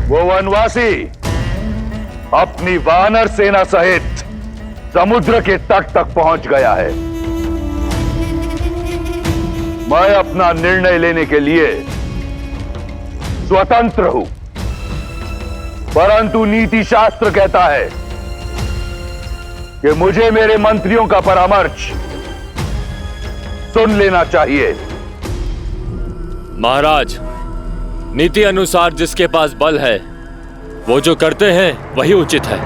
वो वनवासी अपनी वानर सेना सहित समुद्र के तट तक पहुंच गया है। मैं अपना निर्णय लेने के लिए स्वतंत्र हूं, परंतु नीति शास्त्र कहता है कि मुझे मेरे मंत्रियों का परामर्श सुन लेना चाहिए। महाराज, नीति अनुसार जिसके पास बल है वो जो करते हैं वही उचित है।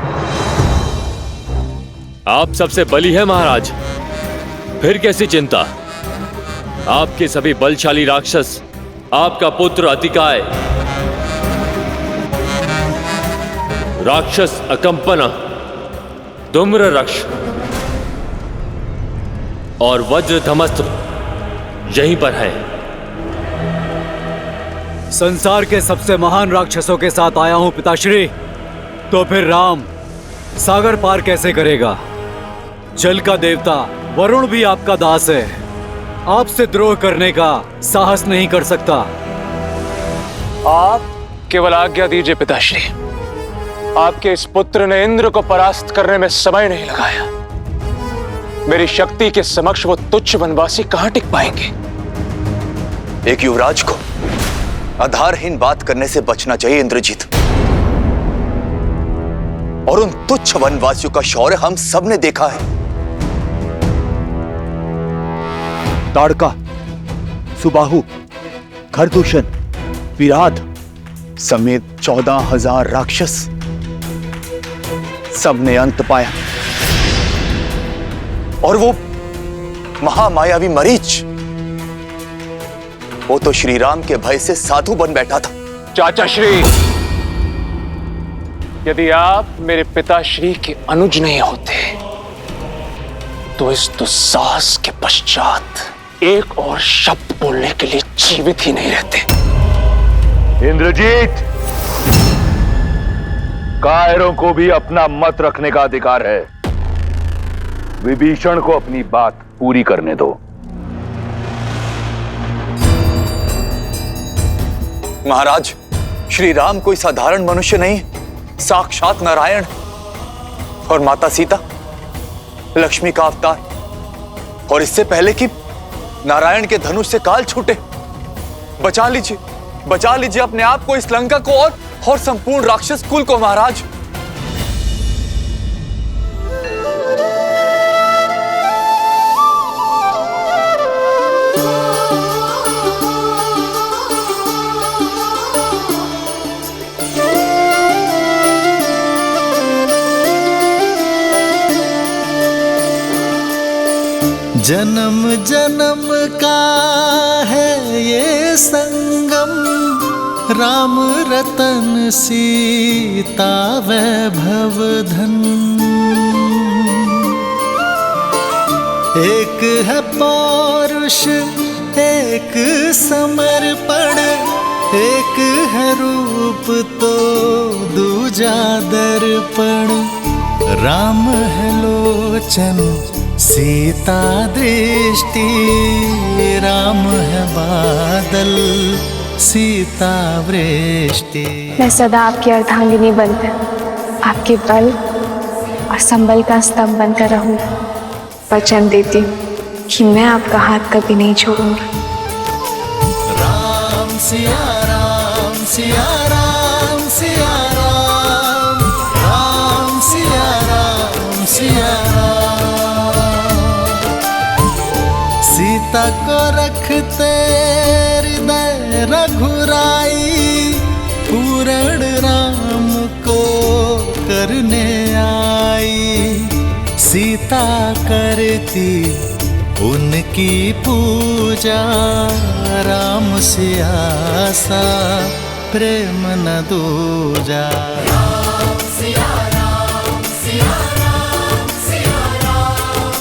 आप सबसे बली है महाराज, फिर कैसी चिंता। आपके सभी बलशाली राक्षस, आपका पुत्र अतिकाय, राक्षस अकंपना, धूम्र रक्ष और वज्र धमस्त्र यहीं पर है। संसार के सबसे महान राक्षसों के साथ आया हूं पिताश्री, तो फिर राम सागर पार कैसे करेगा? जल का देवता वरुण भी आपका दास है, आपसे द्रोह करने का साहस नहीं कर सकता। आप केवल आज्ञा दीजिए पिताश्री। आपके इस पुत्र ने इंद्र को परास्त करने में समय नहीं लगाया। मेरी शक्ति के समक्ष वो तुच्छ वनवासी कहां टिक पाएंगे? एक युवराज को आधारहीन बात करने से बचना चाहिए इंद्रजीत। और उन तुच्छ वनवासियों का शौर्य हम सब ने देखा है। ताड़का, सुबाहु, खरदूषण, विराट समेत 14,000 राक्षस सबने अंत पाया। और वो महामायावी मरीच, वो तो श्री राम के भय से साधु बन बैठा था। चाचा श्री, यदि आप मेरे पिताश्री के अनुज नहीं होते तो इस दुस्साहस के पश्चात एक और शब्द बोलने के लिए जीवित ही नहीं रहते। इंद्रजीत, कायरों को भी अपना मत रखने का अधिकार है। विभीषण को अपनी बात पूरी करने दो। महाराज, श्री राम कोई साधारण मनुष्य नहीं, साक्षात नारायण और माता सीता लक्ष्मी का अवतार। और इससे पहले कि नारायण के धनुष से काल छूटे, बचा लीजिए अपने आप को, इस लंका को और संपूर्ण राक्षस कुल को। महाराज, जन्म जन्म का है ये संगम, राम रतन सीता वैभव धन। एक है पौरुष, एक समर्पण, एक है रूप तो दूजा दर्पण। राम है लोचन, सीता दृष्टि, राम है बादल, सीता वृष्टि। मैं सदा आपकी अर्धांगिनी बनकर, आपके बल और संबल का स्तंभ बनकर रहूंगी। वचन देती हूँ कि मैं आपका हाथ कभी नहीं छोड़ूंगी। राम सिया राम, सिया राम, सिया राम, राम सिया राम, सिया राम। सीता को रखते हृदय रघुराई, पूर्ण राम को करने आई। सीता करती उनकी पूजा, राम से आसा प्रेम न दूजा। राम सिया राम, सिया राम, सिया राम,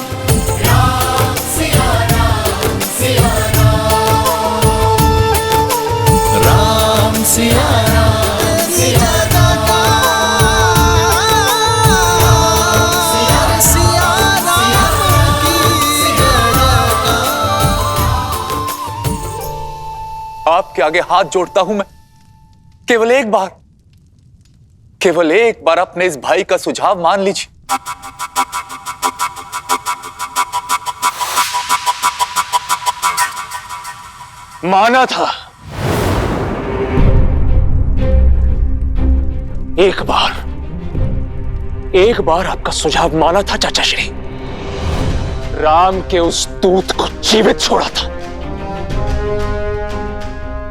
राम सिया राम, सिया राम, राम सिया राम, सिया राम, सिया राम की जय। आपके आगे हाथ जोड़ता हूं मैं, केवल एक बार केवल एक बार अपने इस भाई का सुझाव मान लीजिए। माना था, एक बार आपका सुझाव माना था चाचा श्री। राम के उस दूत को जीवित छोड़ा था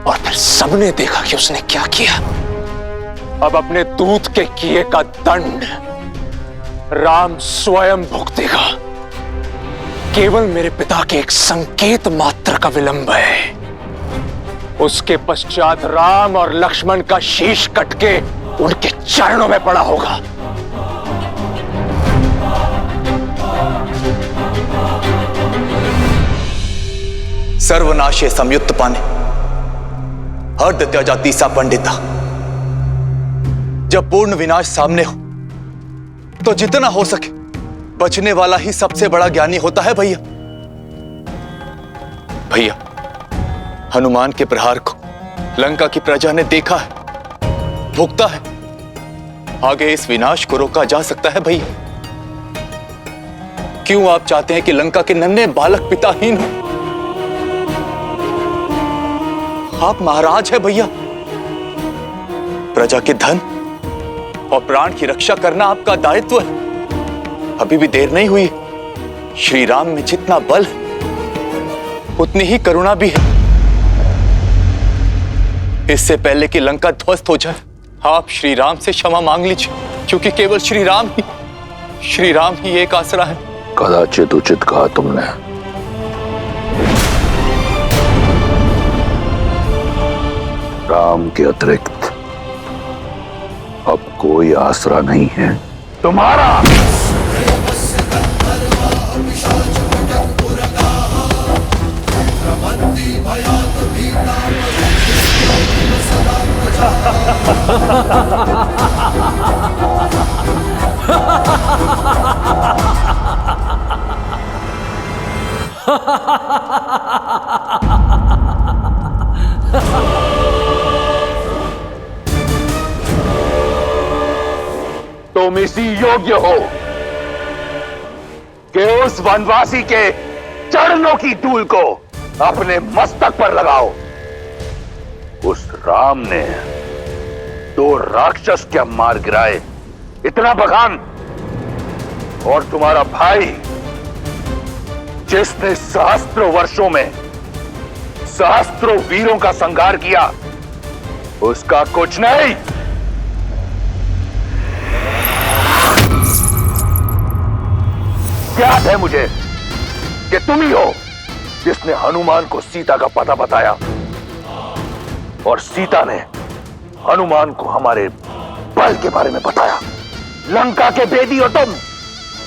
और फिर सबने देखा कि उसने क्या किया। अब अपने दूत के किए का दंड राम स्वयं भुगतेगा। केवल मेरे पिता के एक संकेत मात्र का विलंब है। उसके पश्चात राम और लक्ष्मण का शीश कट के उनके चरणों में पड़ा होगा। सर्वनाशे संयुक्त पाने हर्द त्याजा तीसा पंडिता। जब पूर्ण विनाश सामने हो तो जितना हो सके बचने वाला ही सबसे बड़ा ज्ञानी होता है भैया। भैया, हनुमान के प्रहार को लंका की प्रजा ने देखा है, भुगता है। आगे इस विनाश को रोका जा सकता है भैया। क्यों आप चाहते हैं कि लंका के नन्हे बालक पिताहीन हो? आप महाराज हैं भैया। प्रजा के धन और प्राण की रक्षा करना आपका दायित्व है। अभी भी देर नहीं हुई। श्री राम में जितना बल है उतनी ही करुणा भी है। इससे पहले कि लंका ध्वस्त हो जाए आप श्री राम से क्षमा मांग लीजिए, क्योंकि केवल श्री राम ही एक आसरा है। कदाचित उचित कहा तुमने। राम के अतिरिक्त अब कोई आसरा नहीं है तुम्हारा। तुम इसी योग्य हो कि उस वनवासी के चरणों की धूल को अपने मस्तक पर लगाओ। उस राम ने 2 राक्षस क्या मार गिराए, इतना बखान। और तुम्हारा भाई जिसने सहस्त्रों वर्षों में सहस्त्रों वीरों का संहार किया, उसका कुछ नहीं। याद है मुझे कि तुम ही हो जिसने हनुमान को सीता का पता बताया और सीता ने हनुमान को हमारे बल के बारे में बताया। लंका के भेदी हो तुम।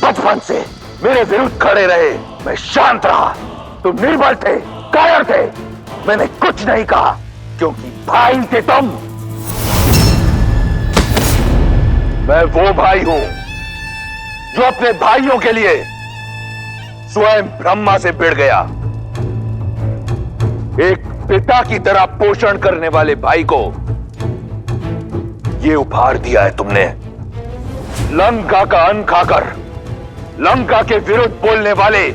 बचपन से मेरे विरुद्ध खड़े रहे, मैं शांत रहा। तुम निर्बल थे, कायर थे। मैंने कुछ नहीं कहा क्योंकि भाई थे तुम। मैं वो भाई हूं जो अपने भाइयों के लिए स्वयं ब्रह्मा से भिड़ गया। एक पिता की तरह पोषण करने वाले भाई को ये उपहार दिया है तुमने। लंका का अन्न खाकर लंका के विरुद्ध बोलने वाले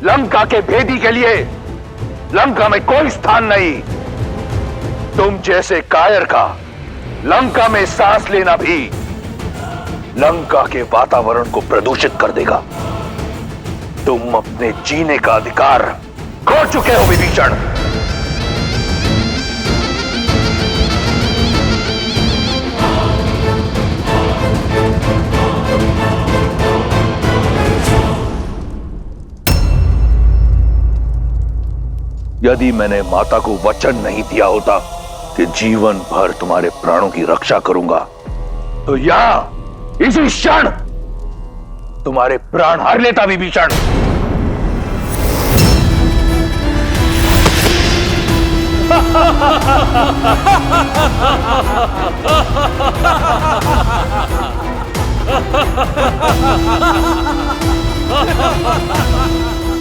लंका के भेदी के लिए लंका में कोई स्थान नहीं। तुम जैसे कायर का लंका में सांस लेना भी लंका के वातावरण को प्रदूषित कर देगा। तुम अपने जीने का अधिकार खो चुके हो विभीषण। यदि मैंने माता को वचन नहीं दिया होता कि जीवन भर तुम्हारे प्राणों की रक्षा करूंगा, तो यहां इसी क्षण तुम्हारे प्राण हर लेता विभीषण।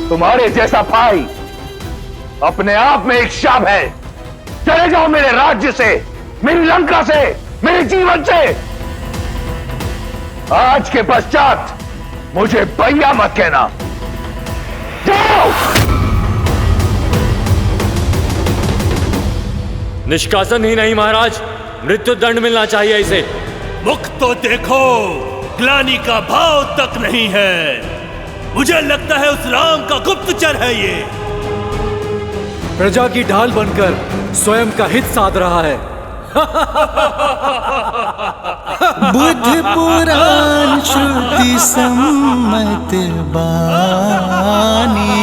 तुम्हारे जैसा भाई अपने आप में एक शाप है। चले जाओ मेरे राज्य से, मेरी लंका से, मेरे जीवन से। आज के पश्चात मुझे भैया मत कहना। जाओ। निष्कासन ही नहीं महाराज, मृत्यु दंड मिलना चाहिए इसे। मुख तो देखो, ग्लानि का भाव तक नहीं है। मुझे लगता है उस राम का गुप्तचर है ये। प्रजा की ढाल बनकर स्वयं का हित साध रहा है। बुद्ध पुराण श्रुति सम्मत बानी,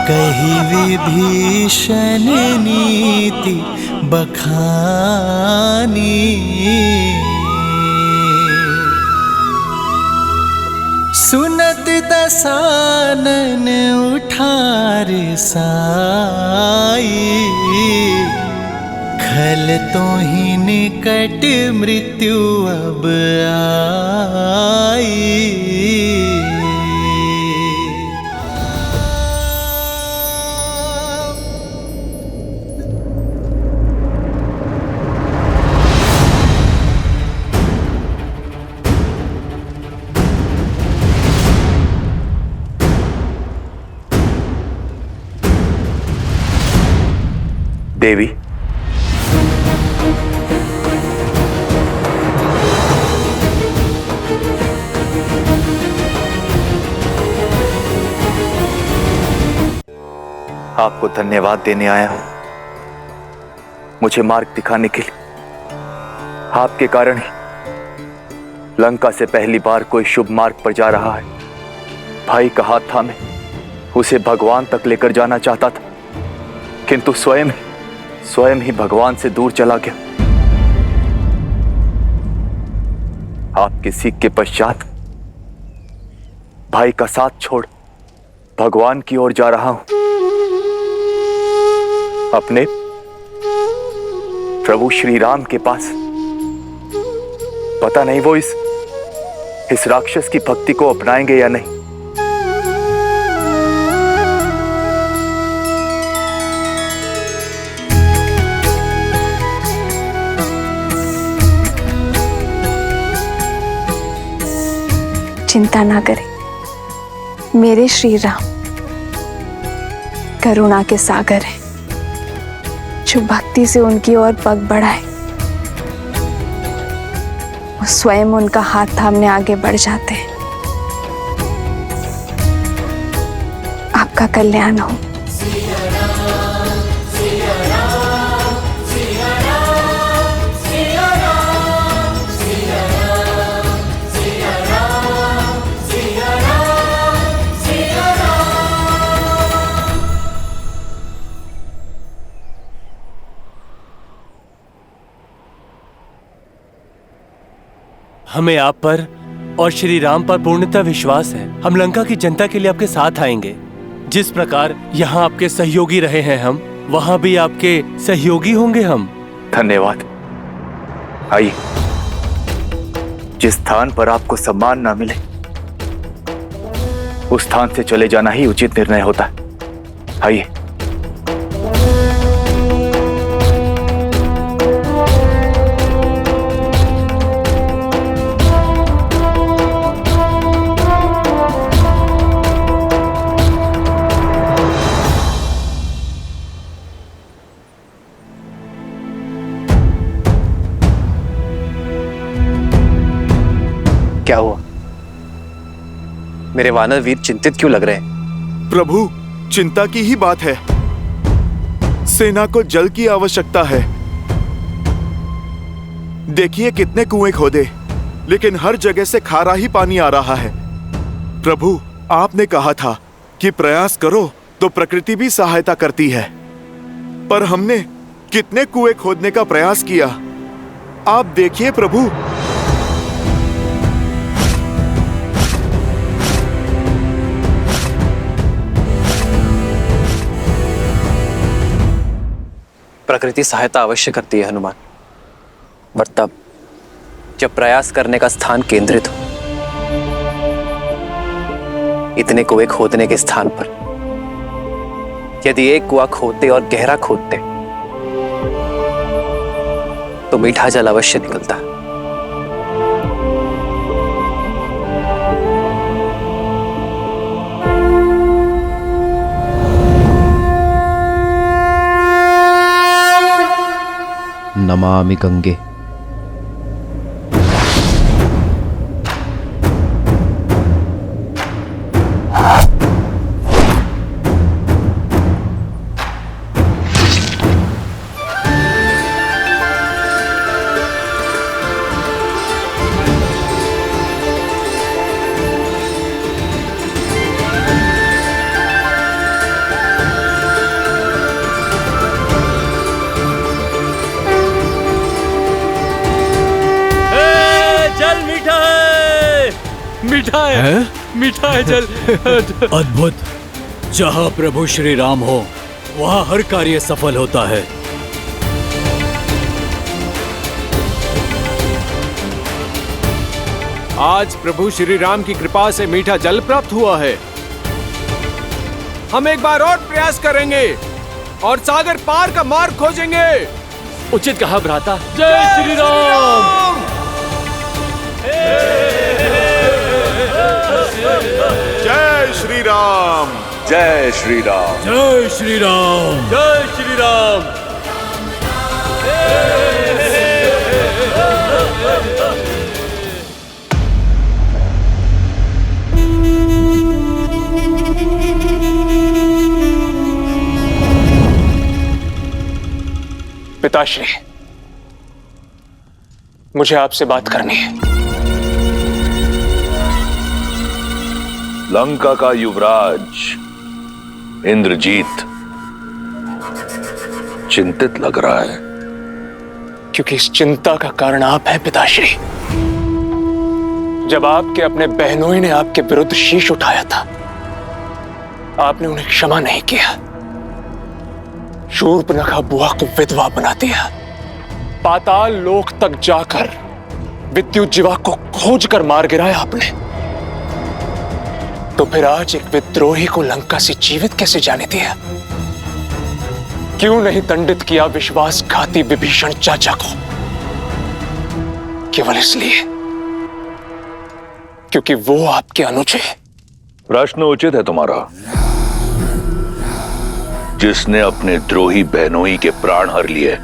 कही विभीषण नीति बखानी। सुनत दसानन उठार साई, खल तो ही निकट मृत्यु अब आई। देवी, आपको धन्यवाद देने आया हूं, मुझे मार्ग दिखाने के लिए। आपके कारण ही लंका से पहली बार कोई शुभ मार्ग पर जा रहा है। भाई का हाथ थामे उसे भगवान तक लेकर जाना चाहता था, किंतु स्वयं ही भगवान से दूर चला गया। आपके सीख के पश्चात भाई का साथ छोड़ भगवान की ओर जा रहा हूं। अपने प्रभु श्री राम के पास। पता नहीं वो इस राक्षस की भक्ति को अपनाएंगे या नहीं। चिंता ना करें, मेरे श्री राम करुणा के सागर हैं, जो भक्ति से उनकी ओर पग बढ़ाए वो स्वयं उनका हाथ थामने आगे बढ़ जाते हैं। आपका कल्याण हो। हमें आप पर और श्री राम पर पूर्णतः विश्वास है। हम लंका की जनता के लिए आपके साथ आएंगे। जिस प्रकार यहाँ आपके सहयोगी रहे हैं हम, वहाँ भी आपके सहयोगी होंगे हम। धन्यवाद। आइए, जिस स्थान पर आपको सम्मान ना मिले उस स्थान से चले जाना ही उचित निर्णय होता है। आइए। क्या हुआ? मेरे वानर वीर चिंतित क्यों लग रहे हैं? प्रभु, चिंता की ही बात है। सेना को जल की आवश्यकता है। देखिए कितने कुएं खोदे, लेकिन हर जगह से खारा ही पानी आ रहा है। प्रभु, आपने कहा था कि प्रयास करो तो प्रकृति भी सहायता करती है, पर हमने कितने कुएं खोदने का प्रयास किया। आप देखिए प्रभु। प्रकृति सहायता अवश्य करती है हनुमान, पर तब जब प्रयास करने का स्थान केंद्रित हो। इतने कुएं खोदने के स्थान पर यदि एक कुआं खोदते और गहरा खोदते तो मीठा जल अवश्य निकलता। नमामि गंगे। मीठा है जल। अद्भुत। जहाँ प्रभु श्री राम हो वहाँ हर कार्य सफल होता है। आज प्रभु श्री राम की कृपा से मीठा जल प्राप्त हुआ है। हम एक बार और प्रयास करेंगे और सागर पार का मार्ग खोजेंगे। उचित कहा भ्राता। जय श्री राम। जय श्री राम। जय श्री राम। जय श्री राम। जय श्री राम। पिताश्री, मुझे आपसे बात करनी है। लंका का युवराज इंद्रजीत चिंतित लग रहा है। क्योंकि इस चिंता का कारण आप हैं पिताश्री। जब आपके अपने बहनोई ने आपके विरुद्ध शीश उठाया था, आपने उन्हें क्षमा नहीं किया। शूर्पणखा बुआ को विधवा बना दिया। पाताल लोक तक जाकर विद्युज्जीवा को खोज कर मार गिराया आपने। तो फिर आज एक विद्रोही को लंका से जीवित कैसे जाने दिया? क्यों नहीं दंडित किया विश्वासघाती विभीषण चाचा को? केवल इसलिए क्योंकि वो आपके अनुज है। प्रश्न उचित है तुम्हारा। जिसने अपने द्रोही बहनोई के प्राण हर लिए,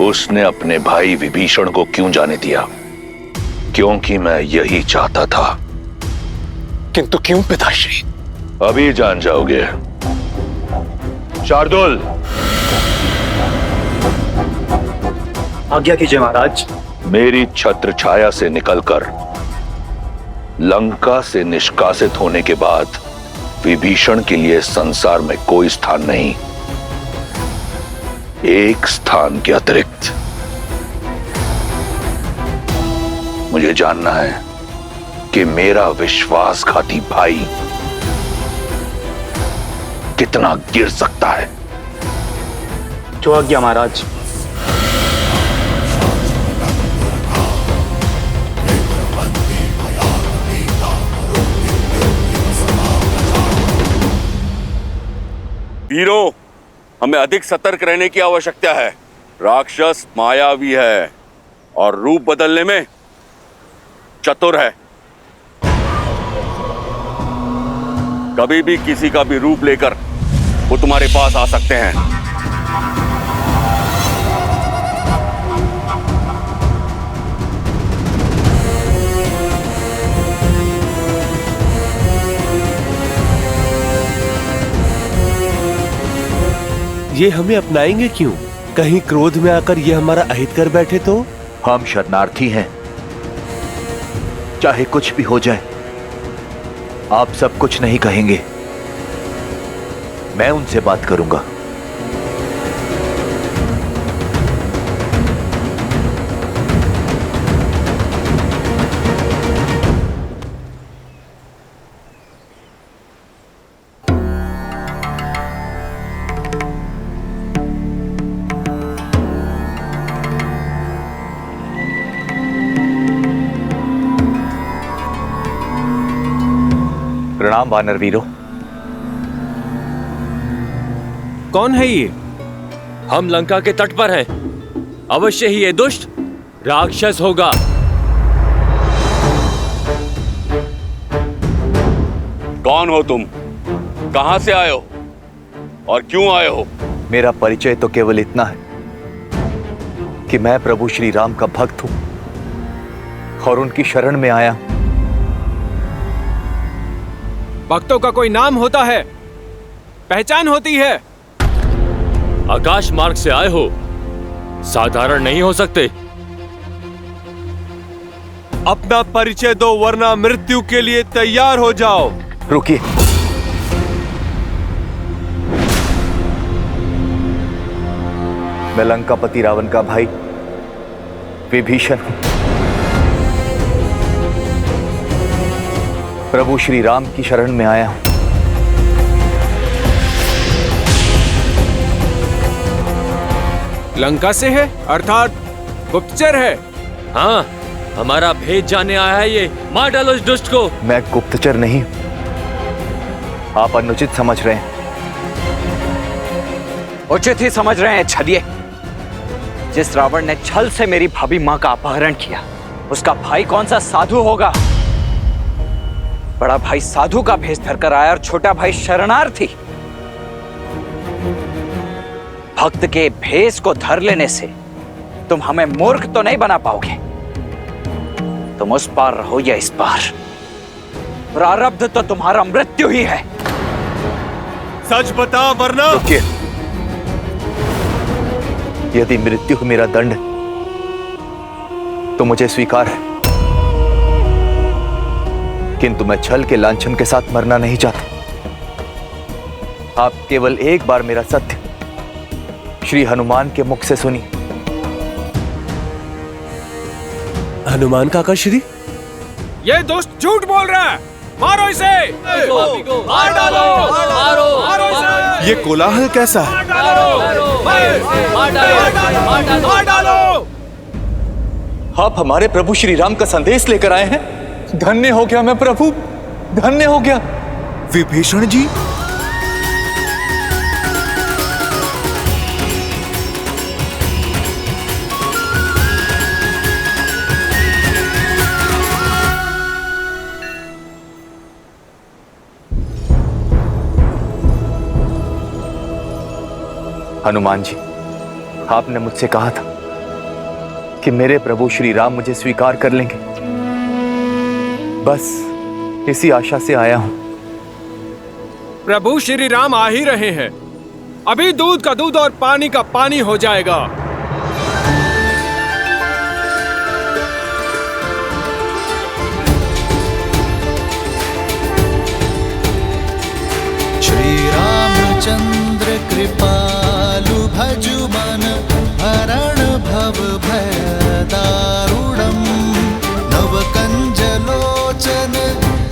उसने अपने भाई विभीषण को क्यों जाने दिया? क्योंकि मैं यही चाहता था। किंतु क्यों पिताश्री? अभी जान जाओगे। शार्दुल, आज्ञा कीजिए महाराज। मेरी छत्र छाया से निकलकर लंका से निष्कासित होने के बाद विभीषण के लिए संसार में कोई स्थान नहीं। एक स्थान के अतिरिक्त मुझे जानना है कि मेरा विश्वासघाती भाई कितना गिर सकता है। जो आज्ञा महाराज। वीरों, हमें अधिक सतर्क रहने की आवश्यकता है। राक्षस मायावी है और रूप बदलने में चतुर है। कभी भी किसी का भी रूप लेकर वो तुम्हारे पास आ सकते हैं। ये हमें अपनाएंगे क्यों? कहीं क्रोध में आकर ये हमारा अहित कर बैठे तो? हम शरणार्थी हैं, चाहे कुछ भी हो जाए आप सब कुछ नहीं कहेंगे। मैं उनसे बात करूंगा। प्रणाम वानर वीरों। कौन है ये? हम लंका के तट पर हैं। अवश्य ही ये दुष्ट राक्षस होगा। कौन हो तुम? कहां से आए हो और क्यों आए हो? मेरा परिचय तो केवल इतना है कि मैं प्रभु श्री राम का भक्त हूं और उनकी शरण में आया। भक्तों का कोई नाम होता है, पहचान होती है। आकाश मार्ग से आए हो, साधारण नहीं हो सकते। अपना परिचय दो वरना मृत्यु के लिए तैयार हो जाओ। रुकिए, मैं लंकापति रावण का भाई विभीषण हूं। प्रभु श्री राम की शरण में आया हूं। लंका से है, अर्थात गुप्तचर है। हाँ, हमारा भेद जानने आया है ये। मार डालो इस दुष्ट को। मैं गुप्तचर नहीं, आप अनुचित समझ रहे हैं। उचित ही समझ रहे हैं छलिए। जिस रावण ने छल से मेरी भाभी मां का अपहरण किया, उसका भाई कौन सा साधु होगा? बड़ा भाई साधु का भेष धरकर आया और छोटा भाई शरणार्थी। भक्त के भेष को धर लेने से तुम हमें मूर्ख तो नहीं बना पाओगे। तुम उस पार रहो या इस पार, प्रारब्ध तो तुम्हारा मृत्यु ही है। सच बता वरना। रुकिए, यदि मृत्यु मेरा दंड तो मुझे स्वीकार है, किंतु मैं छल के लांछन के साथ मरना नहीं चाहता। आप केवल एक बार मेरा सत्य श्री हनुमान के मुख से सुनिए। हनुमान काका श्री, ये दुष्ट झूठ बोल रहा है। मारो इसे। मार डालो, मारो इसे। ये कोलाहल कैसा है? मार डालो। आप हमारे प्रभु श्री राम का संदेश लेकर आए हैं। धन्य हो गया मैं प्रभु, धन्य हो गया। विभीषण जी, हनुमान जी, आपने मुझसे कहा था कि मेरे प्रभु श्री राम मुझे स्वीकार कर लेंगे। बस इसी आशा से आया हूं। प्रभु श्री राम आ ही रहे हैं। अभी दूध का दूध और पानी का पानी हो जाएगा। श्री रामचंद्र कृपालु भजु मन हरण भव भय दारुणम नव कंज लोचन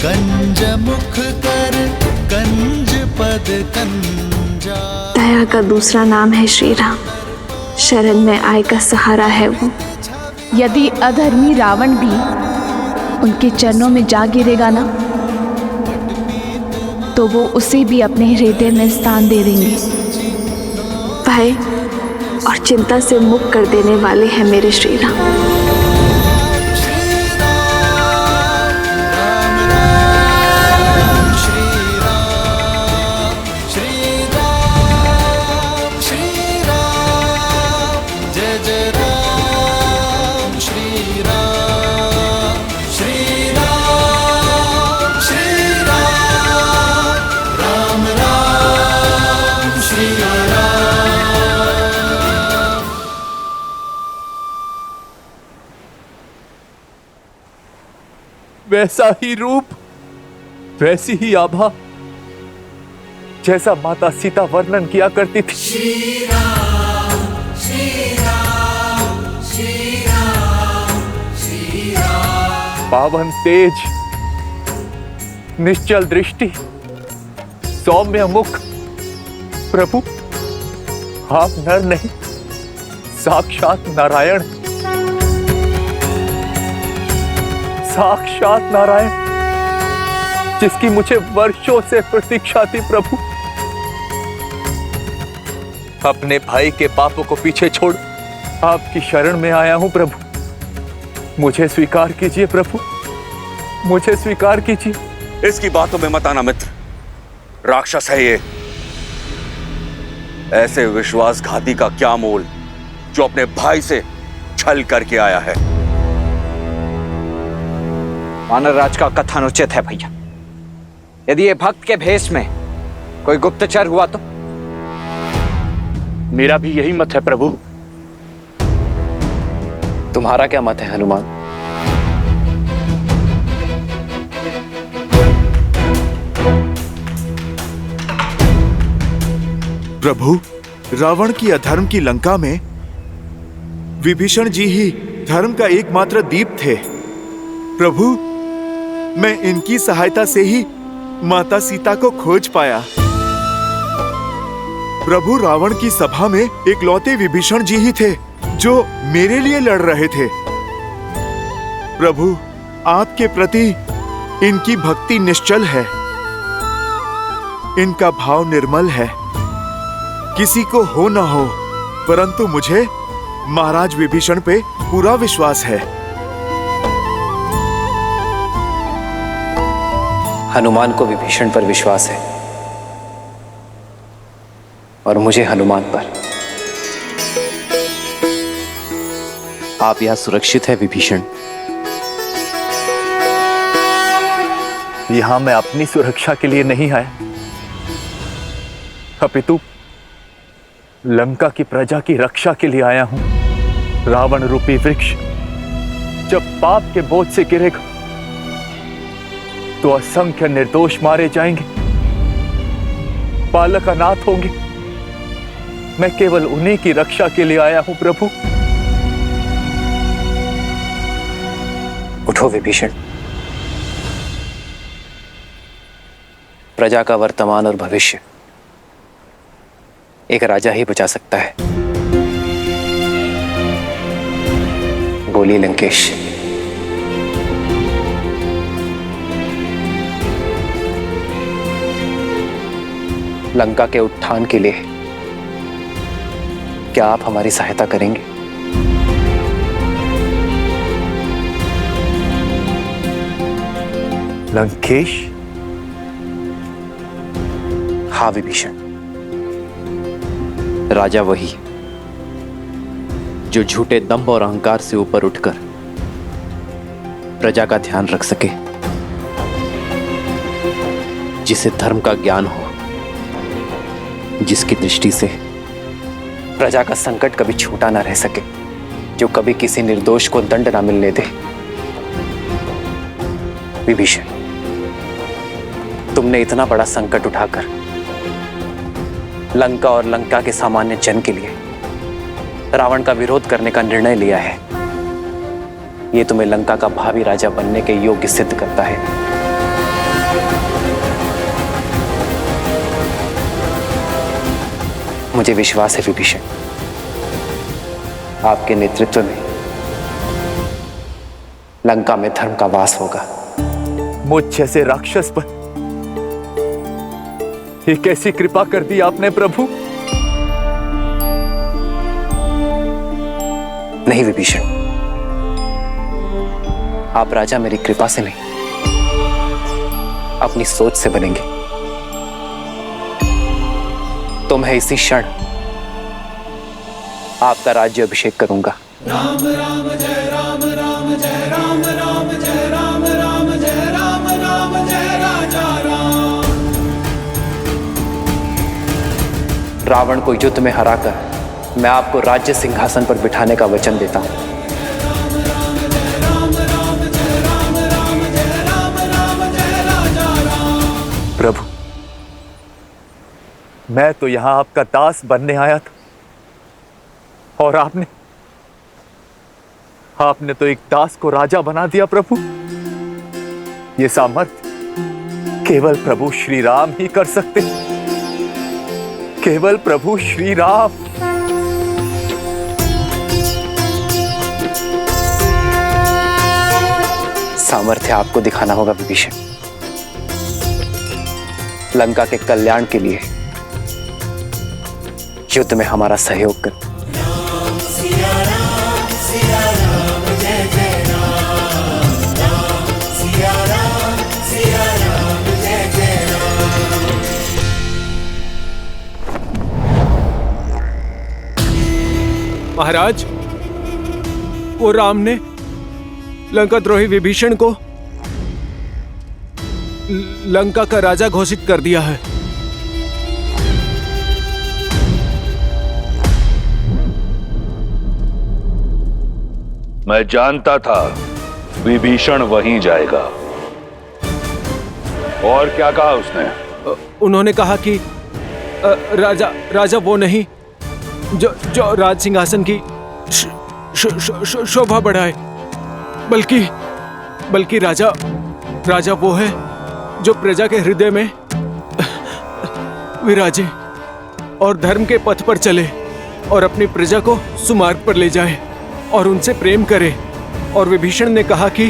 कंज मुख कर कंज पद कंजा। दया का दूसरा नाम है श्री राम। शरण में आए का सहारा है वो। यदि अधर्मी रावण भी उनके चरणों में जा गिरेगा ना, तो वो उसे भी अपने हृदय में स्थान दे देंगे। भय और चिंता से मुक्त कर देने वाले हैं मेरे श्री राम। वैसा ही रूप, वैसी ही आभा जैसा माता सीता वर्णन किया करती थी। श्री राम, श्री राम, श्री राम, श्री राम। पावन तेज, निश्चल दृष्टि, सौम्य मुख। प्रभु, आप नर नहीं, साक्षात नारायण, साक्षात नारायण, जिसकी मुझे वर्षों से प्रतीक्षा थी। प्रभु, अपने भाई के पापों को पीछे छोड़ आपकी शरण में आया हूं। प्रभु, मुझे स्वीकार कीजिए। प्रभु, मुझे स्वीकार कीजिए। इसकी बातों में मत आना मित्र, राक्षस है ये। ऐसे विश्वासघाती का क्या मोल जो अपने भाई से छल करके आया है। वानर राज का कथन उचित है भैया। यदि ये भक्त के भेष में कोई गुप्तचर हुआ तो? मेरा भी यही मत है प्रभु। तुम्हारा क्या मत है हनुमान? प्रभु, रावण की अधर्म की लंका में विभीषण जी ही धर्म का एकमात्र दीप थे। प्रभु, मैं इनकी सहायता से ही माता सीता को खोज पाया। प्रभु, रावण की सभा में इकलौते विभीषण जी ही थे जो मेरे लिए लड़ रहे थे। प्रभु, आपके प्रति इनकी भक्ति निश्चल है, इनका भाव निर्मल है। किसी को हो न हो, परंतु मुझे महाराज विभीषण पे पूरा विश्वास है। हनुमान को विभीषण पर विश्वास है और मुझे हनुमान पर। आप यहां सुरक्षित है विभीषण। यहां मैं अपनी सुरक्षा के लिए नहीं आया, अपितु लंका की प्रजा की रक्षा के लिए आया हूं। रावण रूपी वृक्ष जब पाप के बोझ से गिरेगा तो असंख्य निर्दोष मारे जाएंगे, बालक अनाथ होंगे। मैं केवल उन्हीं की रक्षा के लिए आया हूं प्रभु। उठो विभीषण। प्रजा का वर्तमान और भविष्य एक राजा ही बचा सकता है। बोलिए लंकेश। लंका के उत्थान के लिए क्या आप हमारी सहायता करेंगे? लंकेश? हाँ विभीषण, राजा वही जो झूठे दंभ और अहंकार से ऊपर उठकर प्रजा का ध्यान रख सके, जिसे धर्म का ज्ञान हो, जिसकी दृष्टि से प्रजा का संकट कभी छूटा ना रह सके, जो कभी किसी निर्दोष को दंड ना मिलने दे। विभीषण, तुमने इतना बड़ा संकट उठाकर लंका और लंका के सामान्य जन के लिए रावण का विरोध करने का निर्णय लिया है। यह तुम्हें लंका का भावी राजा बनने के योग्य सिद्ध करता है। मुझे विश्वास है विभीषण, आपके नेतृत्व में लंका में धर्म का वास होगा। मुझ जैसे राक्षस पर ये कैसी कृपा कर दी आपने प्रभु? नहीं विभीषण, आप राजा मेरी कृपा से नहीं, अपनी सोच से बनेंगे। तो मैं इसी क्षण आपका राज्य अभिषेक करूंगा। राम राम जय राम राम जय राम राम जय राम राम जय राम राम जय राजा राम। रावण को युद्ध में हराकर मैं आपको राज्य सिंहासन पर बिठाने का वचन देता हूं। प्रभु, मैं तो यहां आपका दास बनने आया था और आपने तो एक दास को राजा बना दिया प्रभु। ये सामर्थ्य केवल प्रभु श्री राम ही कर सकते, केवल प्रभु श्री राम। सामर्थ्य आपको दिखाना होगा विभीषण। लंका के कल्याण के लिए युद्ध में हमारा सहयोग कर। महाराज, वो राम ने लंका द्रोही विभीषण को लंका का राजा घोषित कर दिया है। मैं जानता था विभीषण वहीं जाएगा। और क्या कहा उसने? उन्होंने कहा कि राजा वो नहीं जो राज सिंहासन की शोभा बढ़ाए, बल्कि राजा वो है जो प्रजा के हृदय में विराजे और धर्म के पथ पर चले और अपनी प्रजा को सुमार्ग पर ले जाए और उनसे प्रेम करे। और विभीषण ने कहा कि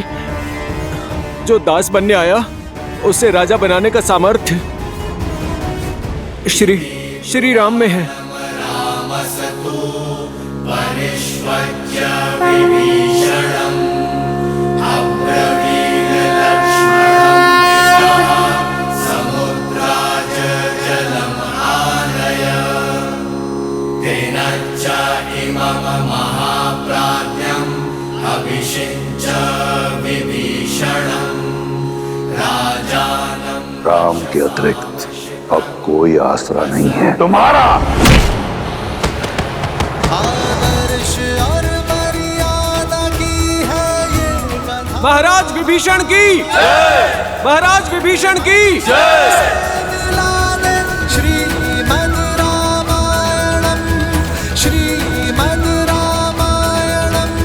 जो दास बनने आया उसे राजा बनाने का सामर्थ्य श्री राम में है। राम के अतिरिक्त अब कोई आसरा नहीं है तुम्हारा। महाराज विभीषण की महाराज विभीषण की श्रीमद् रामायणम् श्रीमद् रामायणम्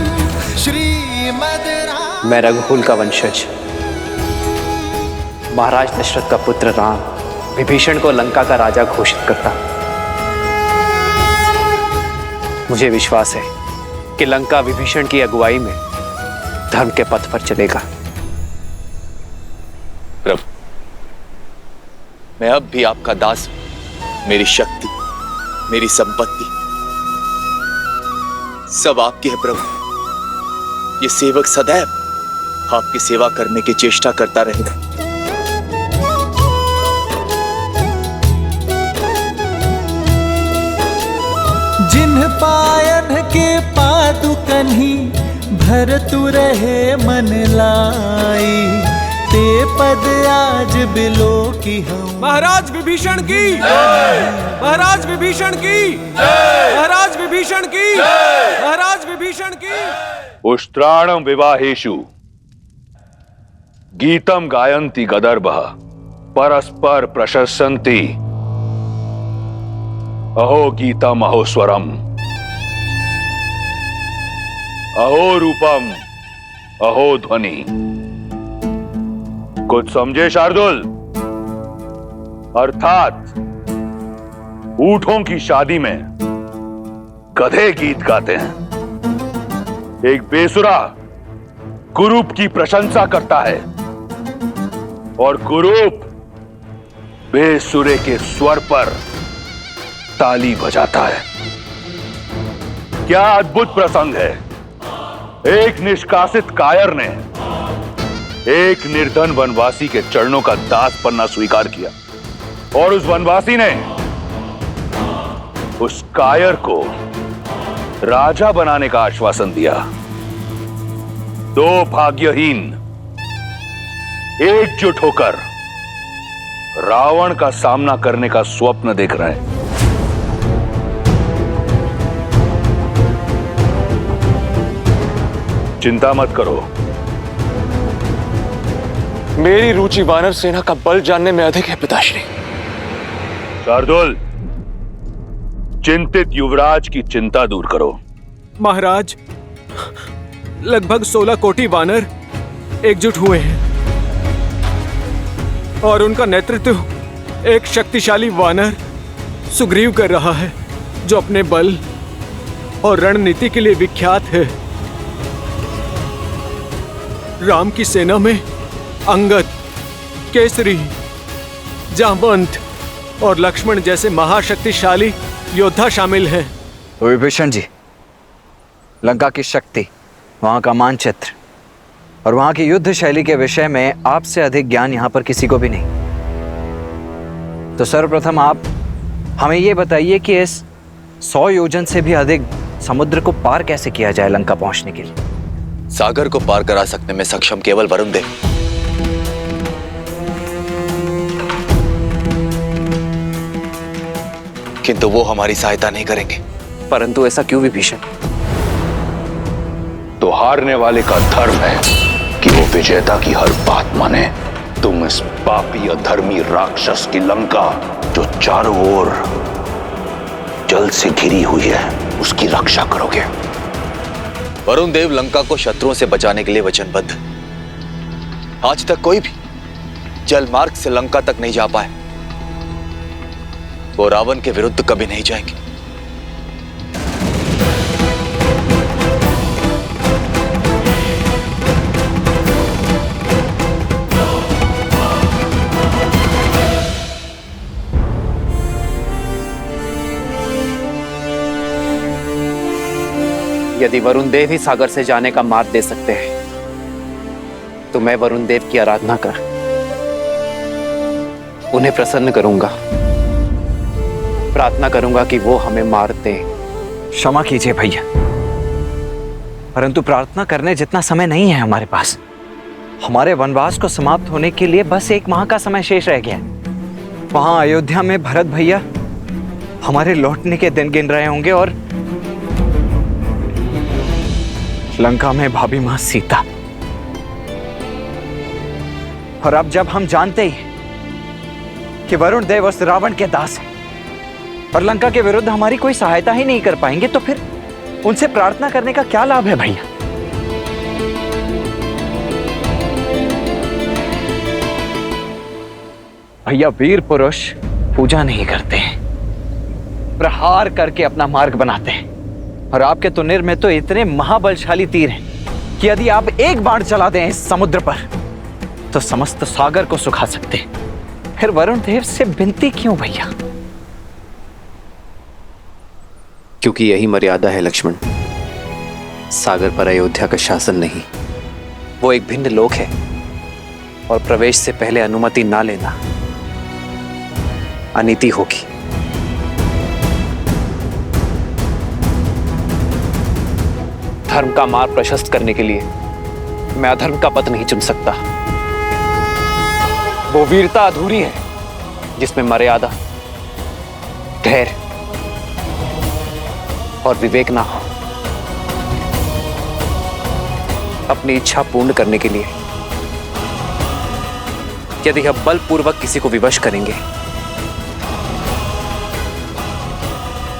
श्रीमद् रामायणम्। मैं रघुकुल का वंशज महाराज दशरथ का पुत्र राम विभीषण को लंका का राजा घोषित करता। मुझे विश्वास है कि लंका विभीषण की अगुवाई में धर्म के पथ पर चलेगा। प्रभु, मैं अब भी आपका दास हूं। मेरी शक्ति, मेरी संपत्ति सब आपकी है प्रभु। ये सेवक सदैव आपकी सेवा करने की चेष्टा करता रहेगा। जिन्ह पायन के पादुकन्ही भरतु रहे मन लाई, ते पद आज बिलो की हम। महाराज विभीषण की महाराज विभीषण की महाराज विभीषण की महाराज विभीषण की। उष्ट्राणं विवाहेषु गीतम गायन्ति गदर्भः परस्पर प्रशस्यन्ति। अहो गीतम अहो स्वरम अहो रूपम अहो ध्वनि। कुछ समझे शार्दुल? अर्थात ऊंटों की शादी में गधे गीत गाते हैं। एक बेसुरा कुरूप की प्रशंसा करता है और कुरूप बेसुरे के स्वर पर ताली बजाता है। क्या अद्भुत प्रसंग है। एक निष्कासित कायर ने एक निर्धन वनवासी के चरणों का दास बनना स्वीकार किया और उस वनवासी ने उस कायर को राजा बनाने का आश्वासन दिया। दो भाग्यहीन एकजुट होकर रावण का सामना करने का स्वप्न देख रहे हैं। चिंता मत करो। मेरी रुचि वानर सेना का बल जानने में अधिक है पिताश्री। शार्दुल, चिंतित युवराज की चिंता दूर करो। महाराज, लगभग 16 कोटि वानर एकजुट हुए हैं और उनका नेतृत्व एक शक्तिशाली वानर सुग्रीव कर रहा है, जो अपने बल और रणनीति के लिए विख्यात है। राम की सेना में अंगद, केसरी, जामवंत और लक्ष्मण जैसे महाशक्तिशाली योद्धा शामिल हैं। विभीषण जी, लंका की शक्ति, वहां का मानचित्र और वहां की युद्ध शैली के विषय में आपसे अधिक ज्ञान यहां पर किसी को भी नहीं। तो सर्वप्रथम आप हमें यह बताइए कि इस 100 योजन से भी अधिक समुद्र को पार कैसे किया जाए लंका पहुंचने के लिए। सागर को पार करा सकने में सक्षम केवल वरुण देव। किंतु वो हमारी सहायता नहीं करेंगे। परंतु ऐसा क्यों विभीषण? तो हारने वाले का धर्म है कि वो विजेता की हर बात माने। तुम इस पापी अधर्मी राक्षस की लंका जो चारों ओर जल से घिरी हुई है, उसकी रक्षा करोगे। वरुण देव लंका को शत्रुओं से बचाने के लिए वचनबद्ध। आज तक कोई भी जल मार्ग से लंका तक नहीं जा पाए। वो रावण के विरुद्ध कभी नहीं जाएंगे। यदि वरुण देव ही सागर से जाने का मार्ग दे सकते हैं तो मैं वरुण देव की आराधना कर उन्हें प्रसन्न करूंगा। प्रार्थना करूंगा कि वो हमें मार दें। क्षमा कीजिए भैया, परंतु प्रार्थना करने जितना समय नहीं है हमारे पास। हमारे वनवास को समाप्त होने के लिए बस 1 माह का समय शेष रह गया। वहां अयोध्या में भरत भैया हमारे लौटने के दिन गिन रहे होंगे और लंका में भाभी मां सीता। और अब जब हम जानते ही कि वरुण देव उस रावण के दास हैं और लंका के विरुद्ध हमारी कोई सहायता ही नहीं कर पाएंगे, तो फिर उनसे प्रार्थना करने का क्या लाभ है भैया? भैया, वीर पुरुष पूजा नहीं करते हैं, प्रहार करके अपना मार्ग बनाते हैं। और आपके तुनिर में तो इतने महाबलशाली तीर हैं कि यदि आप एक बाण चला दें इस समुद्र पर तो समस्त सागर को सुखा सकते हैं। फिर वरुण देव से विनती क्यों भैया? क्योंकि यही मर्यादा है लक्ष्मण। सागर पर अयोध्या का शासन नहीं, वो एक भिन्न लोक है और प्रवेश से पहले अनुमति ना लेना अनीति होगी। धर्म का मार्ग प्रशस्त करने के लिए मैं अधर्म का पथ नहीं चुन सकता। वो वीरता अधूरी है जिसमें मर्यादा, धैर्य और विवेक ना हो। अपनी इच्छा पूर्ण करने के लिए यदि हम बलपूर्वक किसी को विवश करेंगे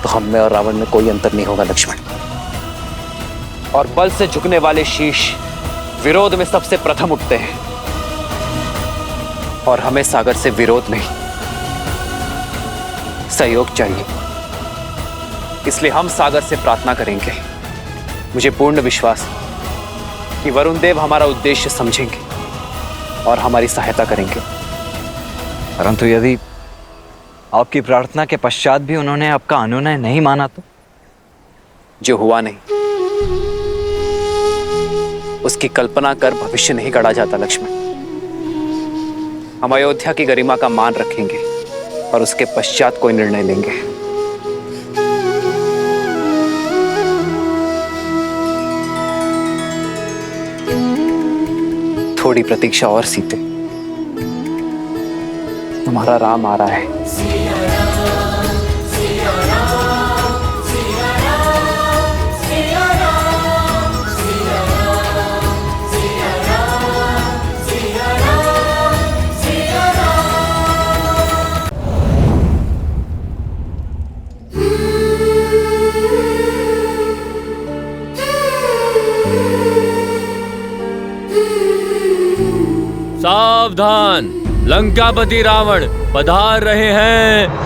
तो हम में और रावण में कोई अंतर नहीं होगा लक्ष्मण। और बल से झुकने वाले शीश विरोध में सबसे प्रथम उठते हैं और हमें सागर से विरोध नहीं, सहयोग चाहिए। इसलिए हम सागर से प्रार्थना करेंगे। मुझे पूर्ण विश्वास है कि वरुण देव हमारा उद्देश्य समझेंगे और हमारी सहायता करेंगे। परंतु यदि आपकी प्रार्थना के पश्चात भी उन्होंने आपका अनुनय नहीं माना तो? जो हुआ नहीं उसकी कल्पना कर भविष्य नहीं गढ़ा जाता लक्ष्मण। हम अयोध्या की गरिमा का मान रखेंगे और उसके पश्चात कोई निर्णय लेंगे। थोड़ी प्रतीक्षा और सीते, तुम्हारा राम आ रहा है। सावधान, लंकापति रावण पधार रहे हैं।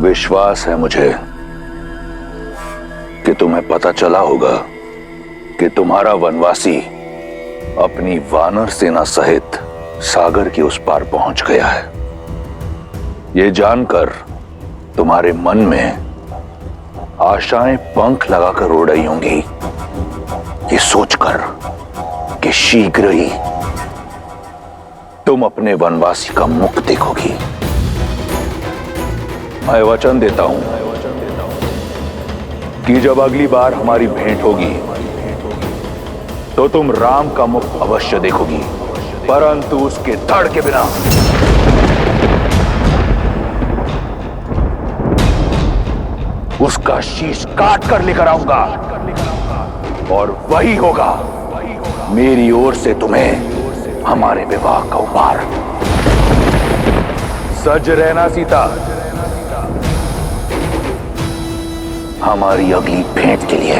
विश्वास है मुझे कि तुम्हें पता चला होगा कि तुम्हारा वनवासी अपनी वानर सेना सहित सागर के उस पार पहुंच गया है। ये जानकर तुम्हारे मन में आशाएं पंख लगाकर उड़ रही होंगी, ये सोचकर कि शीघ्र ही तुम अपने वनवासी का मुख देखोगी। मैं वचन देता हूं कि जब अगली बार हमारी भेंट होगी तो तुम राम का मुख अवश्य देखोगी, परंतु उसके धड़ के बिना। उसका शीश काट कर लेकर आऊंगा और वही होगा मेरी ओर से तुम्हें हमारे विवाह का उपहार। सज रहना सीता, हमारी अगली भेंट के लिए।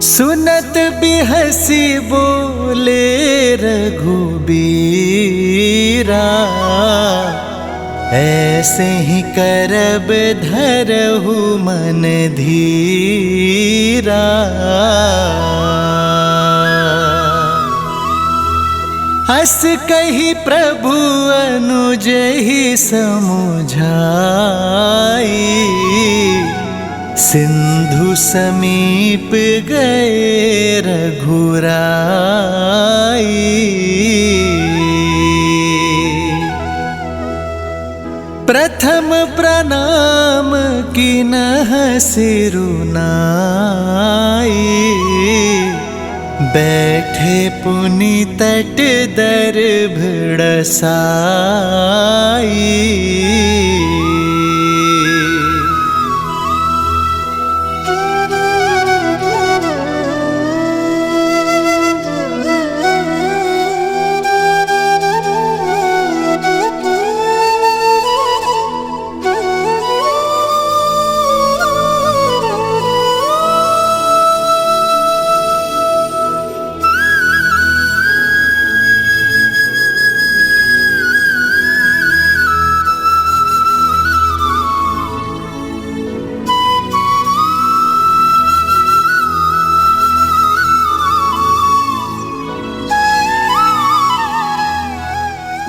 सुनत भी हंसी बोले रघुबीरा, ऐसे ही करब धरहु मन धीरा। हंस कही प्रभु अनुज ही समुझाई, सिंधु समीप गए रघुराई। प्रथम प्रणाम किन्ह सिरुनाई, बैठे पुनि तट दर्भ डसाई।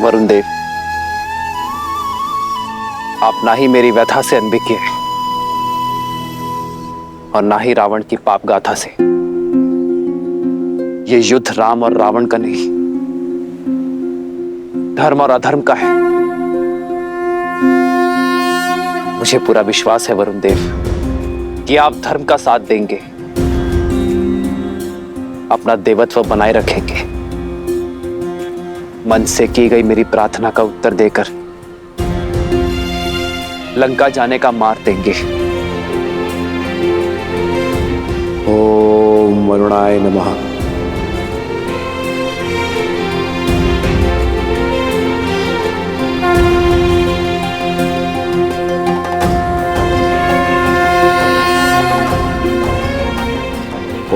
वरुण देव, आप ना ही मेरी व्यथा से अनभिज्ञ हैं और ना ही रावण की पाप गाथा से। ये युद्ध राम और रावण का नहीं, धर्म और अधर्म का है। मुझे पूरा विश्वास है वरुण देव कि आप धर्म का साथ देंगे, अपना देवत्व बनाए रखेंगे, मन से की गई मेरी प्रार्थना का उत्तर देकर लंका जाने का मार्ग देंगे। ओम वरुणाय नमः।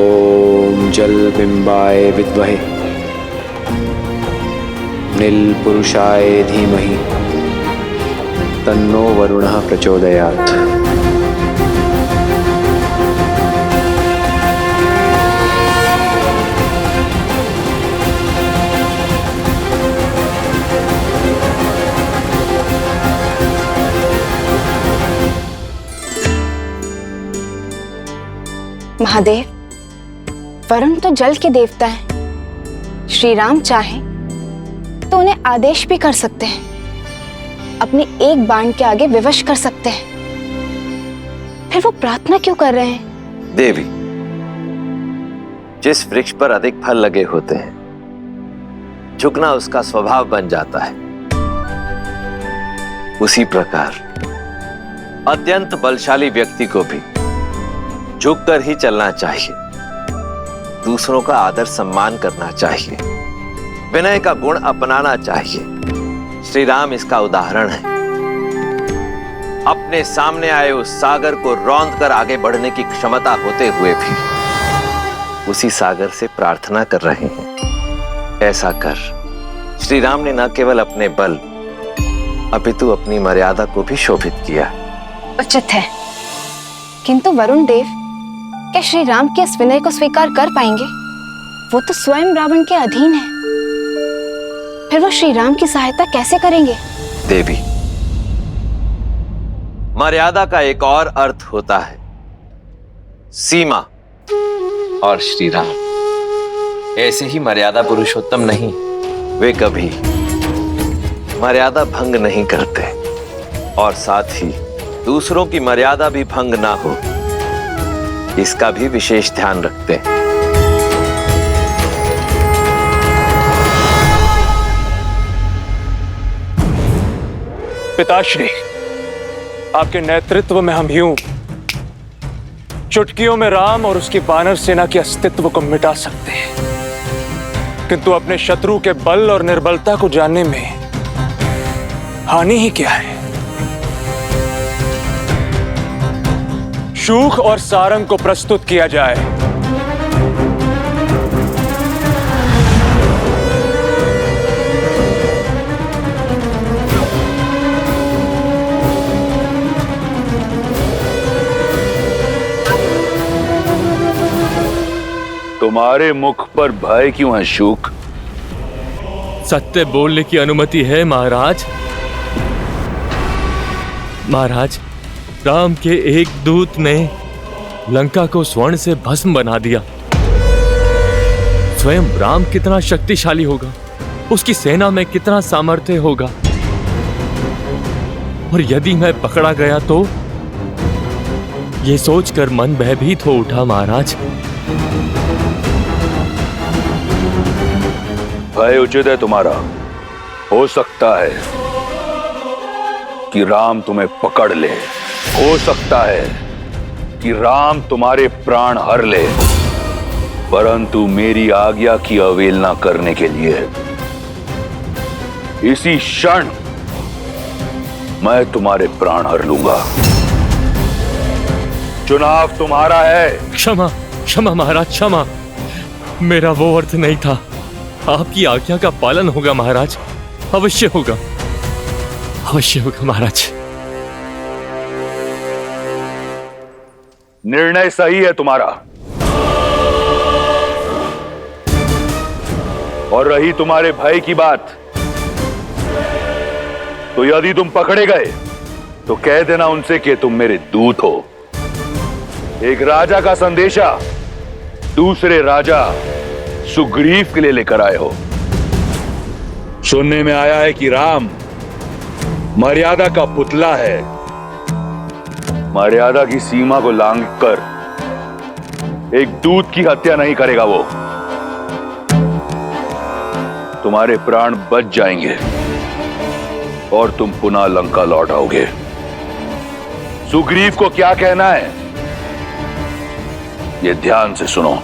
ओम जल बिंबाय विद्महे नील पुरुषाय धीमहि तन्नो वरुणः प्रचोदयात्। महादेव, वरुण तो जल के देवता हैं। श्री राम चाहें तो उन्हें आदेश भी कर सकते हैं, अपने एक बाण के आगे विवश कर सकते हैं। फिर वो प्रार्थना क्यों कर रहे हैं? देवी, जिस वृक्ष पर अधिक फल लगे होते हैं, झुकना उसका स्वभाव बन जाता है। उसी प्रकार अत्यंत बलशाली व्यक्ति को भी झुककर ही चलना चाहिए, दूसरों का आदर सम्मान करना चाहिए, विनय का गुण अपनाना चाहिए। श्री राम इसका उदाहरण है। अपने सामने आए उस सागर को रौंद कर आगे बढ़ने की क्षमता होते हुए भी उसी सागर से प्रार्थना कर रहे हैं। ऐसा कर श्री राम ने न केवल अपने बल अपितु अपनी मर्यादा को भी शोभित किया। उचित है, किंतु वरुण देव क्या श्री राम के इस विनय को स्वीकार कर पाएंगे? वो तो स्वयं रावण के अधीन है, फिर वो श्री राम की सहायता कैसे करेंगे? देवी, मर्यादा का एक और अर्थ होता है सीमा, और श्री राम ऐसे ही मर्यादा पुरुषोत्तम नहीं, वे कभी मर्यादा भंग नहीं करते और साथ ही दूसरों की मर्यादा भी भंग ना हो इसका भी विशेष ध्यान रखते हैं। पिताश्री, आपके नेतृत्व में हम यूं चुटकियों में राम और उसकी वानर सेना के अस्तित्व को मिटा सकते हैं, किंतु अपने शत्रु के बल और निर्बलता को जानने में हानि ही क्या है? शूख और सारंग को प्रस्तुत किया जाए। तुम्हारे मुख पर भय क्यों है शूक? सत्य बोलने की अनुमति है महाराज। महाराज, राम के एक दूत ने लंका को स्वर्ण से भस्म बना दिया। स्वयं राम कितना शक्तिशाली होगा, उसकी सेना में कितना सामर्थ्य होगा, और यदि मैं पकड़ा गया तो यह सोचकर मन भयभीत हो उठा महाराज। भय उचित है तुम्हारा। हो सकता है कि राम तुम्हें पकड़ ले, हो सकता है कि राम तुम्हारे प्राण हर ले, परंतु मेरी आज्ञा की अवहेलना करने के लिए इसी क्षण मैं तुम्हारे प्राण हर लूंगा। चुनाव तुम्हारा है। क्षमा क्षमा महाराज, क्षमा। मेरा वो अर्थ नहीं था। आपकी आज्ञा का पालन होगा महाराज, अवश्य होगा, अवश्य होगा महाराज। निर्णय सही है तुम्हारा। और रही तुम्हारे भय की बात, तो यदि तुम पकड़े गए तो कह देना उनसे कि तुम मेरे दूत हो। एक राजा का संदेशा दूसरे राजा सुग्रीव के लिए लेकर आए हो। सुनने में आया है कि राम मर्यादा का पुतला है। मर्यादा की सीमा को लांघकर एक दूत की हत्या नहीं करेगा वो। तुम्हारे प्राण बच जाएंगे और तुम पुनः लंका लौट आओगे। सुग्रीव को क्या कहना है ये ध्यान से सुनो।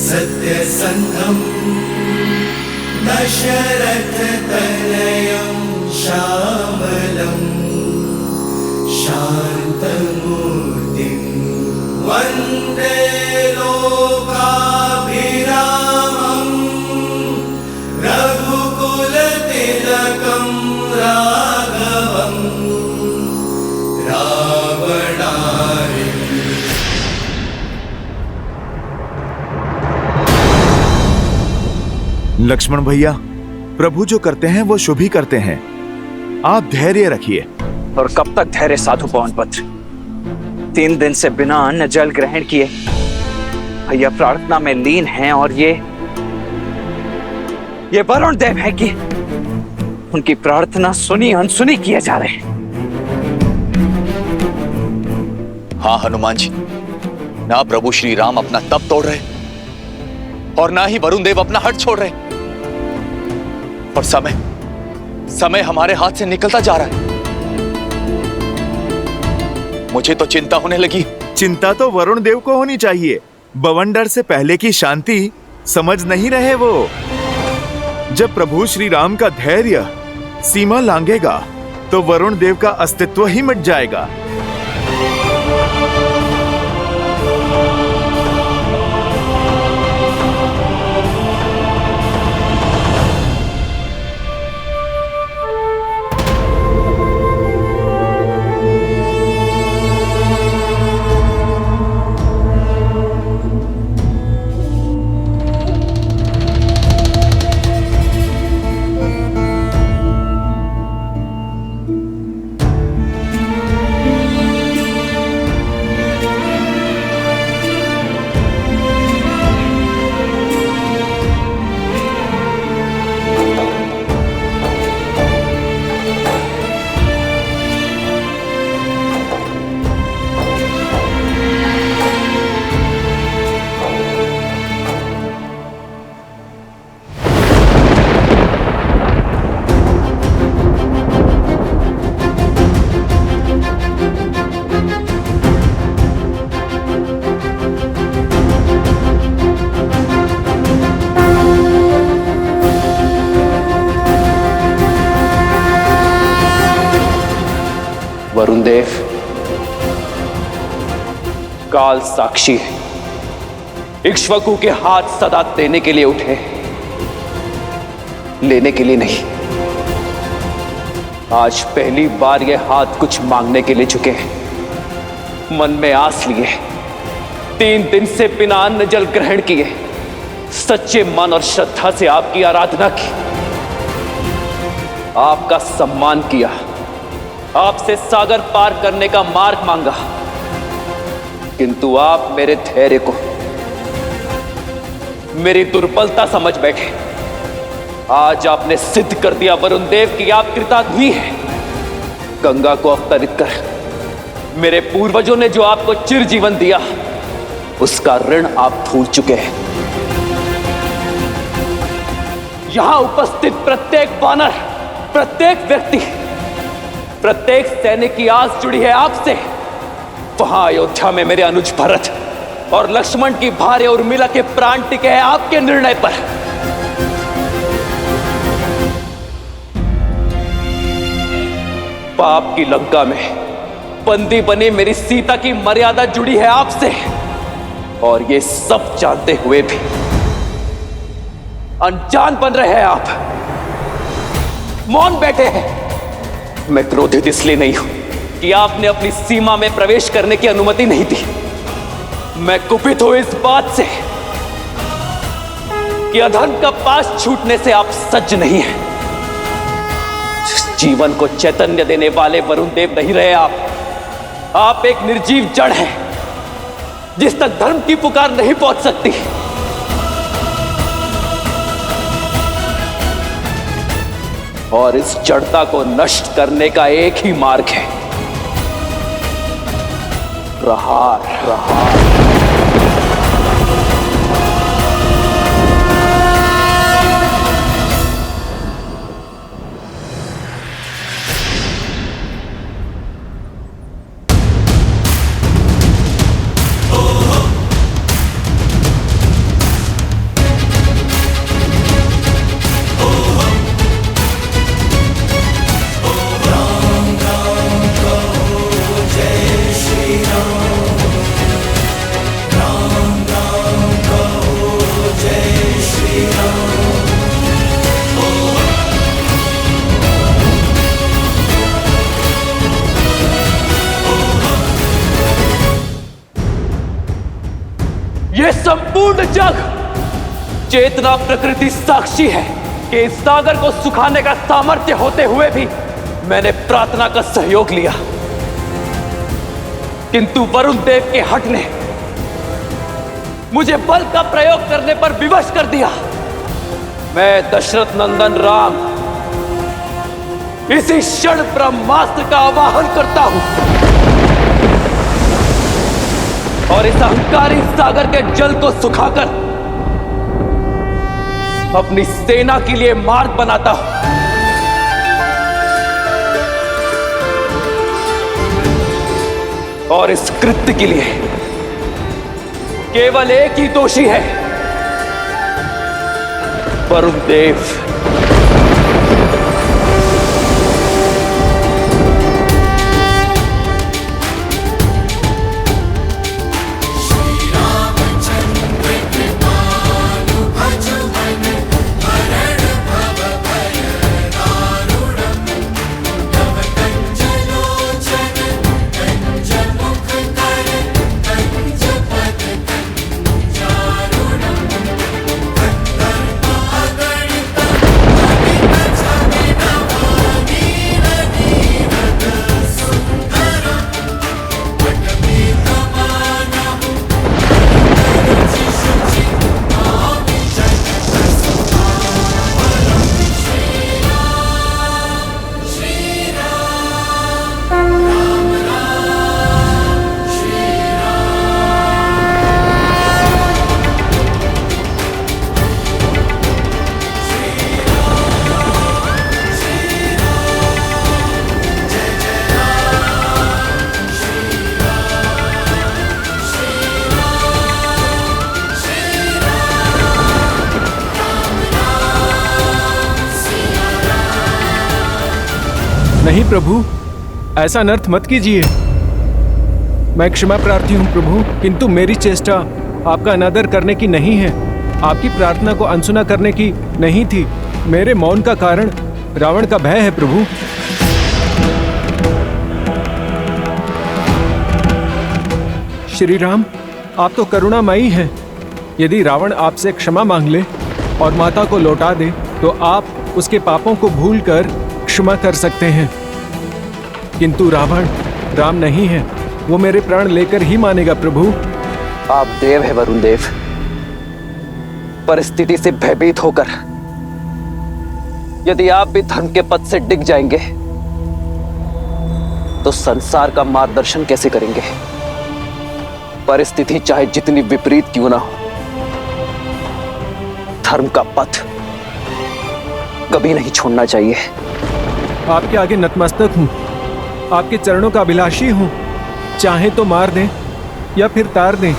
सत्यसन्धं दशरथतनयं श्यामलं शान्तमूर्तिं वन्दे लोकाभिरामं रघुकुलते लक्ष्मण भैया, प्रभु जो करते हैं वो शुभ ही करते हैं। आप धैर्य रखिए। और कब तक धैर्य साधु पवनपुत्र? 3 दिन से बिना अन्न जल ग्रहण किए भैया प्रार्थना में लीन हैं, और ये वरुण देव है कि उनकी प्रार्थना सुनी अनसुनी किए जा रहे हैं। हाँ हनुमान जी, ना प्रभु श्री राम अपना तप तोड़ रहे और ना ही वरुण देव अपना हट छोड़ रहे, और समय हमारे हाथ से निकलता जा रहा है। मुझे तो चिंता होने लगी। चिंता तो वरुण देव को होनी चाहिए। बवंडर से पहले की शांति समझ नहीं रहे वो। जब प्रभु श्री राम का धैर्य सीमा लांघेगा तो वरुण देव का अस्तित्व ही मिट जाएगा। वरुण देव काल साक्षी है, इक्ष्वाकु के हाथ सदा देने के लिए उठे, लेने के लिए नहीं। आज पहली बार ये हाथ कुछ मांगने के लिए झुके हैं। मन में आस लिए, 3 दिन से बिना अन्न जल ग्रहण किए, सच्चे मन और श्रद्धा से आपकी आराधना की, आपका सम्मान किया, आपसे सागर पार करने का मार्ग मांगा, किंतु आप मेरे धैर्य को मेरी दुर्बलता समझ बैठे। आज आपने सिद्ध कर दिया वरुण देव कि आप कृतार्थी हैं। गंगा को अवतरित कर मेरे पूर्वजों ने जो आपको चिर जीवन दिया, उसका ऋण आप भूल चुके हैं। यहां उपस्थित प्रत्येक वानर, प्रत्येक व्यक्ति, प्रत्येक सैनिक की आस जुड़ी है आपसे। वहां अयोध्या में मेरे अनुज भरत और लक्ष्मण की भार्या उर्मिला के प्राण टिके हैं आपके निर्णय पर। पाप की लंका में बंदी बनी मेरी सीता की मर्यादा जुड़ी है आपसे, और ये सब जानते हुए भी अनजान बन रहे हैं आप, मौन बैठे हैं। मैं क्रोधित इसलिए नहीं हूं कि आपने अपनी सीमा में प्रवेश करने की अनुमति नहीं दी। मैं कुपित हूं इस बात से कि अधर्म का पास छूटने से आप सज्ज नहीं हैं। जीवन को चैतन्य देने वाले वरुण देव नहीं रहे आप एक निर्जीव जड़ हैं, जिस तक धर्म की पुकार नहीं पहुंच सकती। और इस जड़ता को नष्ट करने का एक ही मार्ग है, प्रहार। चेतना प्रकृति साक्षी है कि इस सागर को सुखाने का सामर्थ्य होते हुए भी मैंने प्रार्थना का सहयोग लिया, किंतु वरुण देव के हठ ने मुझे बल का प्रयोग करने पर विवश कर दिया। मैं दशरथ नंदन राम इसी क्षण ब्रह्मास्त्र का आवाहन करता हूं और इस अहंकारी सागर के जल को सुखाकर अपनी सेना के लिए मार्ग बनाता हूं। और इस कृत्य के लिए केवल एक ही दोषी है, वरुण देव। नहीं प्रभु, ऐसा अनर्थ मत कीजिए। मैं क्षमा प्रार्थी हूँ प्रभु, किंतु मेरी चेष्टा आपका अनादर करने की नहीं है, आपकी प्रार्थना को अनसुना करने की नहीं थी। मेरे मौन का कारण रावण का भय है प्रभु। श्री राम, आप तो करुणामयी हैं। यदि रावण आपसे क्षमा मांग ले और माता को लौटा दे तो आप उसके पापों को भूलकर क्षमा कर सकते हैं, किंतु रावण राम नहीं है, वो मेरे प्राण लेकर ही मानेगा प्रभु। आप देव है वरुण देव, परिस्थिति से भयभीत होकर यदि आप भी धर्म के पथ से डिग जाएंगे तो संसार का मार्गदर्शन कैसे करेंगे? परिस्थिति चाहे जितनी विपरीत क्यों ना हो, धर्म का पथ कभी नहीं छोड़ना चाहिए। आपके आगे नतमस्तक हूँ, आपके चरणों का अभिलाषी हूँ। चाहे तो मार दें या फिर तार दें।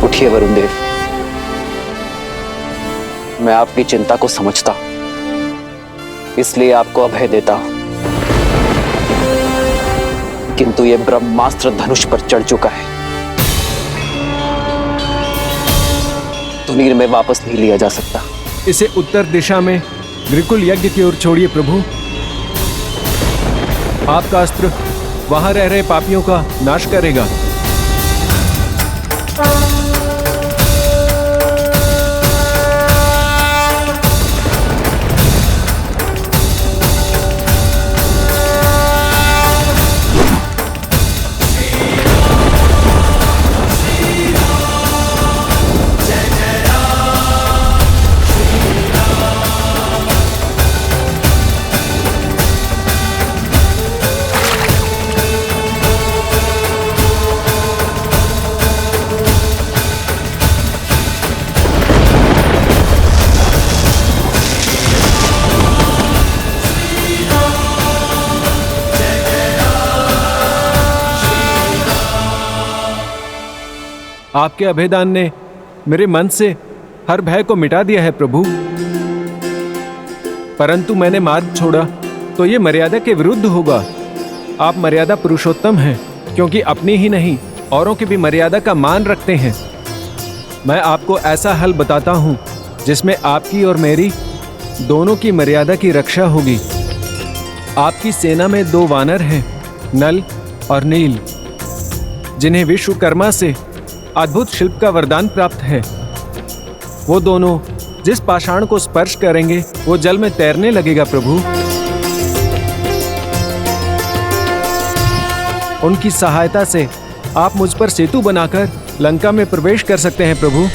उठिए वरुण देव, मैं आपकी चिंता को समझता हूं, इसलिए आपको अभय देता हूं, किंतु यह ब्रह्मास्त्र धनुष पर चढ़ चुका है, तुनीर में वापस नहीं लिया जा सकता। इसे उत्तर दिशा में ग्रिकुल यज्ञ की ओर छोड़िए प्रभु। आपका अस्त्र वहां रह रहे पापियों का नाश करेगा। आपके अभेदान ने मेरे मन से हर भय को मिटा दिया है प्रभु, परंतु मैंने मार्ग छोड़ा तो ये मर्यादा के विरुद्ध होगा। आप मर्यादा पुरुषोत्तम हैं, क्योंकि अपनी ही नहीं औरों की भी मर्यादा का मान रखते हैं। मैं आपको ऐसा हल बताता हूं जिसमें आपकी और मेरी दोनों की मर्यादा की रक्षा होगी। आपकी सेना में 2 वानर हैं, नल और नील, जिन्हें विश्वकर्मा से अद्भुत शिल्प का वरदान प्राप्त है। वो दोनों जिस पाषाण को स्पर्श करेंगे वो जल में तैरने लगेगा प्रभु। उनकी सहायता से आप मुझ पर सेतु बनाकर लंका में प्रवेश कर सकते हैं प्रभु।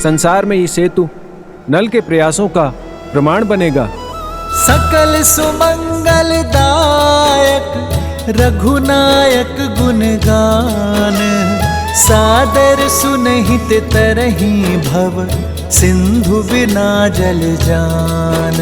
संसार में ये सेतु नल के प्रयासों का प्रमाण बनेगा। सकल सुमंगलदायक रघुनायक गुणगान, सादर सुनहित तरही भव सिंधु बिना जल जान।